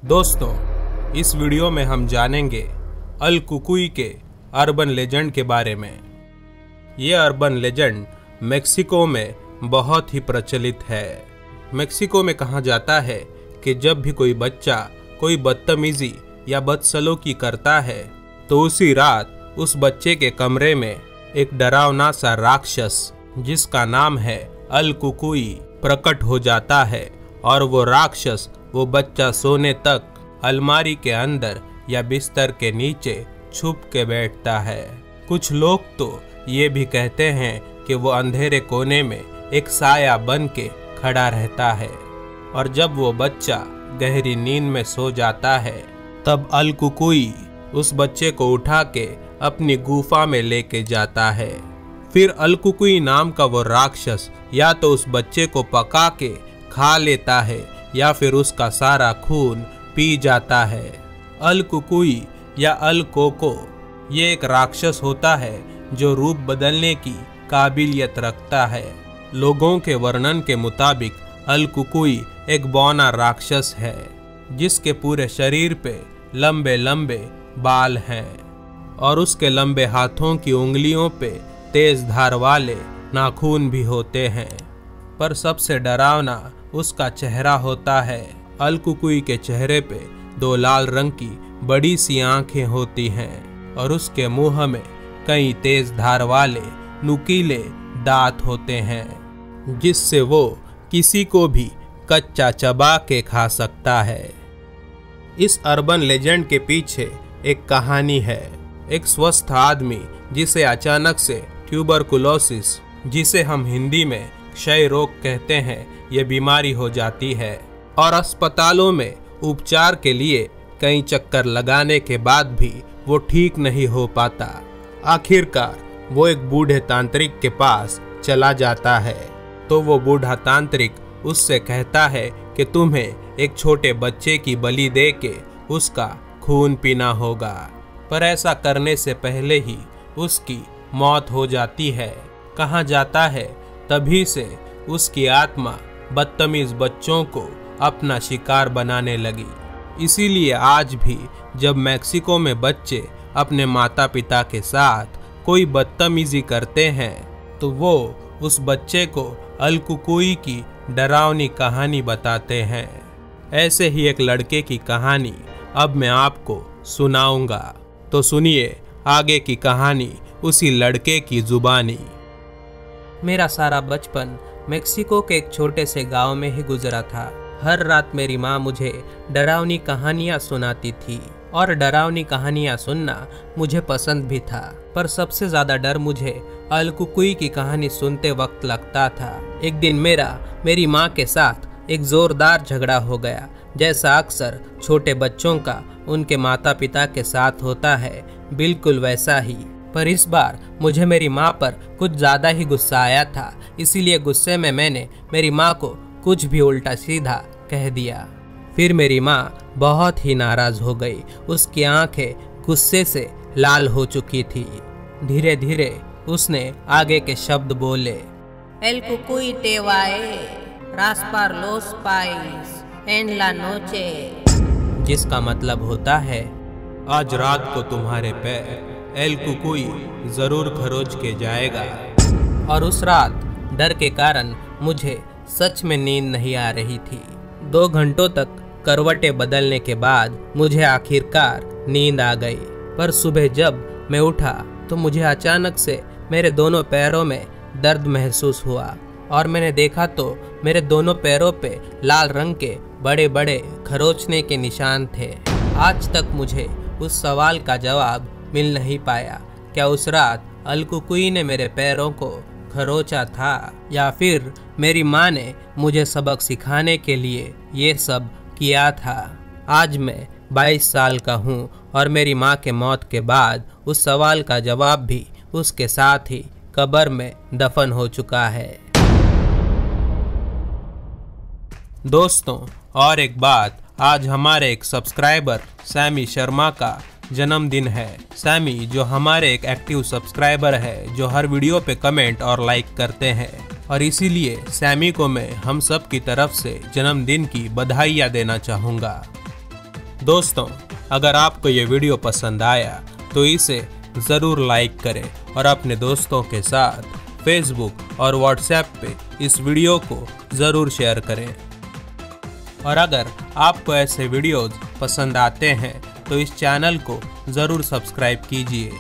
दोस्तों, इस वीडियो में हम जानेंगे अल कुकुई के अर्बन लेजेंड के बारे में। ये अर्बन लेजेंड मेक्सिको में बहुत ही प्रचलित है। मेक्सिको में कहा जाता है कि जब भी कोई बच्चा कोई बदतमीजी या बदसलूकी करता है तो उसी रात उस बच्चे के कमरे में एक डरावना सा राक्षस जिसका नाम है अल कुकुई प्रकट हो जाता है और वो राक्षस वो बच्चा सोने तक अलमारी के अंदर या बिस्तर के नीचे छुप के बैठता है। कुछ लोग तो ये भी कहते हैं कि वो अंधेरे कोने में एक साया बन के खड़ा रहता है और जब वो बच्चा गहरी नींद में सो जाता है तब अल कुकुई उस बच्चे को उठा के अपनी गुफा में लेके जाता है। फिर अल कुकुई नाम का वो राक्षस या तो उस बच्चे को पका के खा लेता है या फिर उसका सारा खून पी जाता है। अल कुकुई या अल कोको ये एक राक्षस होता है जो रूप बदलने की काबिलियत रखता है। लोगों के वर्णन के मुताबिक अल कुकुई एक बौना राक्षस है जिसके पूरे शरीर पे लंबे लंबे बाल हैं और उसके लंबे हाथों की उंगलियों पे तेज धार वाले नाखून भी होते हैं। पर सबसे डरावना उसका चेहरा होता है। अल कुकुई के चेहरे पे दो लाल रंग की बड़ी सी आंखें होती हैं और उसके मुंह में कई तेज धार वाले नुकीले दांत होते हैं जिससे वो किसी को भी कच्चा चबा के खा सकता है। इस अर्बन लेजेंड के पीछे एक कहानी है। एक स्वस्थ आदमी जिसे अचानक से ट्यूबरकुलोसिस, जिसे हम हिंदी में क्षय रोग कहते हैं, ये बीमारी हो जाती है और अस्पतालों में उपचार के लिए कई चक्कर लगाने के बाद भी वो ठीक नहीं हो पाता। आखिरकार वो एक बूढ़े तांत्रिक के पास चला जाता है तो वो बूढ़ा तांत्रिक उससे कहता है कि तुम्हें एक छोटे बच्चे की बलि दे के उसका खून पीना होगा, पर ऐसा करने से पहले ही उसकी मौत हो जाती है। कहा जाता है तभी से उसकी आत्मा बदतमीज बच्चों को अपना शिकार बनाने लगी। इसीलिए आज भी जब मैक्सिको में बच्चे अपने माता पिता के साथ कोई बदतमीजी करते हैं तो वो उस बच्चे को अल कुकुई की डरावनी कहानी बताते हैं। ऐसे ही एक लड़के की कहानी अब मैं आपको सुनाऊंगा, तो सुनिए आगे की कहानी उसी लड़के की जुबानी। मेरा सारा बचपन मेक्सिको के एक छोटे से गांव में ही गुजरा था। हर रात मेरी माँ मुझे डरावनी कहानियाँ सुनाती थी और डरावनी कहानियाँ सुनना मुझे पसंद भी था, पर सबसे ज़्यादा डर मुझे अल कुकुई की कहानी सुनते वक्त लगता था। एक दिन मेरी माँ के साथ एक ज़ोरदार झगड़ा हो गया, जैसा अक्सर छोटे बच्चों का उनके माता पिता के साथ होता है, बिल्कुल वैसा ही। पर इस बार मुझे मेरी माँ पर कुछ ज़्यादा ही गुस्सा आया था, इसीलिए गुस्से में मैंने मेरी माँ को कुछ भी उल्टा सीधा कह दिया। फिर मेरी माँ बहुत ही नाराज़ हो गई। उसकी आंखें गुस्से से लाल हो चुकी थी। धीरे धीरे उसने आगे के शब्द बोले, एल कुकुई ते वाए रास्पार लोस पाइस एन ला नोचे, जिसका मतलब होता है आज रात को तुम्हारे पैर एल कुकुई जरूर खरोच के जाएगा। और उस रात डर के कारण मुझे सच में नींद नहीं आ रही थी। 2 घंटों तक करवटें बदलने के बाद मुझे आखिरकार नींद आ गई। पर सुबह जब मैं उठा तो मुझे अचानक से मेरे दोनों पैरों में दर्द महसूस हुआ और मैंने देखा तो मेरे दोनों पैरों पे लाल रंग के बड़े बड़े खरोचने के निशान थे। आज तक मुझे उस सवाल का जवाब मिल नहीं पाया, क्या उस रात अल कुकुई ने मेरे पैरों को खरोचा था या फिर मेरी माँ ने मुझे सबक सिखाने के लिए ये सब किया था। आज मैं 22 साल का हूँ और मेरी माँ के मौत के बाद उस सवाल का जवाब भी उसके साथ ही कब्र में दफन हो चुका है। दोस्तों, और एक बात, आज हमारे एक सब्सक्राइबर सैमी शर्मा का जन्मदिन है। सैमी जो हमारे एक एक्टिव सब्सक्राइबर है जो हर वीडियो पे कमेंट और लाइक करते हैं, और इसीलिए सैमी को मैं हम सब की तरफ से जन्मदिन की बधाइयाँ देना चाहूँगा। दोस्तों, अगर आपको ये वीडियो पसंद आया तो इसे ज़रूर लाइक करें और अपने दोस्तों के साथ फेसबुक और व्हाट्सएप पे इस वीडियो को ज़रूर शेयर करें। और अगर आपको ऐसे वीडियोज़ पसंद आते हैं तो इस चैनल को ज़रूर सब्सक्राइब कीजिए।